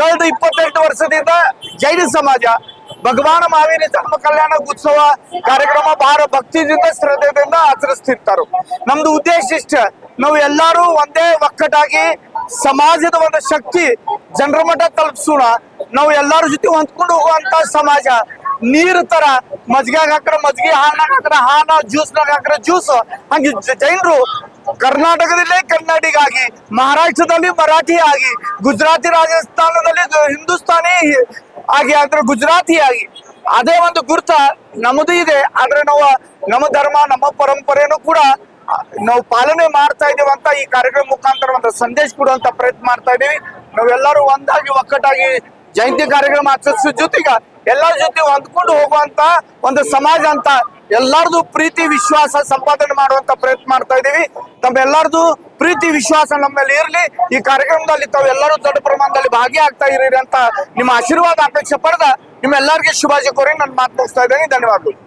ಕಳೆದ 28 ವರ್ಷದಿಂದ ಜೈನ ಸಮಾಜ ಭಗವಾನ ಮಹಾವೀರ ಜನ್ಮ ಕಲ್ಯಾಣ ಉತ್ಸವ ಕಾರ್ಯಕ್ರಮ ಬಹಳ ಭಕ್ತಿಯಿಂದ ಶ್ರದ್ಧೆಯಿಂದ ಆಚರಿಸ್ತಿರ್ತಾರ. ನಮ್ದು ಉದ್ದೇಶ ಇಷ್ಟ, ನಾವು ಎಲ್ಲಾರು ಒಂದೇ ಒಕ್ಕಟಾಗಿ ಸಮಾಜದ ಒಂದು ಶಕ್ತಿ ಜನರ ಮಟ್ಟ ತಲುಪಿಸೋಣ. ನಾವು ಎಲ್ಲಾರ ಜೊತೆ ಹೊಂದ್ಕೊಂಡು ಹೋಗುವಂತ ಸಮಾಜ. ನೀರು ತರ ಮಜ್ಜಿಗೆ ಹಾಕ್ರ ಮಜ್ಜಿಗೆ, ಹಾಲ್ನಾಗ ಹಾಕ್ರ ಹಾಲ, ಜ್ಯೂಸ್ನಾಗ ಹಾಕ್ರ ಜ್ಯೂಸ್. ಹಂಗೆ ಜೈನರು ಕರ್ನಾಟಕದಲ್ಲೇ ಕನ್ನಡಿಗ ಆಗಿ, ಮಹಾರಾಷ್ಟ್ರದಲ್ಲಿ ಮರಾಠಿ ಆಗಿ, ಗುಜರಾತಿ ರಾಜಸ್ಥಾನದಲ್ಲಿ ಹಿಂದೂಸ್ತಾನಿ ಆಗಿ, ಅಂದ್ರೆ ಗುಜರಾತಿ ಆಗಿ ಅದೇ ಒಂದು ಗುರುತ ನಮ್ಮದು ಇದೆ. ಆದ್ರೆ ನಾವು ನಮ್ಮ ಧರ್ಮ ನಮ್ಮ ಪರಂಪರೆಯನ್ನು ಕೂಡ ನಾವು ಪಾಲನೆ ಮಾಡ್ತಾ ಇದೀವಿ ಅಂತ ಈ ಕಾರ್ಯಕ್ರಮ ಮುಖಾಂತರ ಒಂದು ಸಂದೇಶ ಕೊಡುವಂತ ಪ್ರಯತ್ನ ಮಾಡ್ತಾ ಇದೀವಿ. ನಾವೆಲ್ಲರೂ ಒಂದಾಗಿ ಒಕ್ಕಟ್ಟಾಗಿ ಜಯಂತಿ ಕಾರ್ಯಕ್ರಮ ಆಚರಿಸೋ ಜೊತೆಗೆ ಎಲ್ಲರ ಜೊತೆ ಹೊಂದ್ಕೊಂಡು ಹೋಗುವಂತ ಒಂದು ಸಮಾಜ ಅಂತ ಎಲ್ಲರದು ಪ್ರೀತಿ ವಿಶ್ವಾಸ ಸಂಪಾದನೆ ಮಾಡುವಂತ ಪ್ರಯತ್ನ ಮಾಡ್ತಾ ಇದೀವಿ. ತಮ್ಮೆಲ್ಲರದು ಪ್ರೀತಿ ವಿಶ್ವಾಸ ನಮ್ಮ ಮೇಲೆ ಇರ್ಲಿ. ಈ ಕಾರ್ಯಕ್ರಮದಲ್ಲಿ ತಾವೆಲ್ಲರೂ ದೊಡ್ಡ ಪ್ರಮಾಣದಲ್ಲಿ ಭಾಗಿಯಾಗ್ತಾ ಇರೀರಿ ಅಂತ ನಿಮ್ಮ ಆಶೀರ್ವಾದ ಅಪೇಕ್ಷೆ ಪಡೆದ ನಿಮ್ಮೆಲ್ಲರಿಗೆ ಶುಭಾಶಯ ಕೋರಿ ನನ್ನ ಮಾತು ಮುಗಿಸ್ತಾ ಇದ್ದೇನೆ. ಧನ್ಯವಾದಗಳು.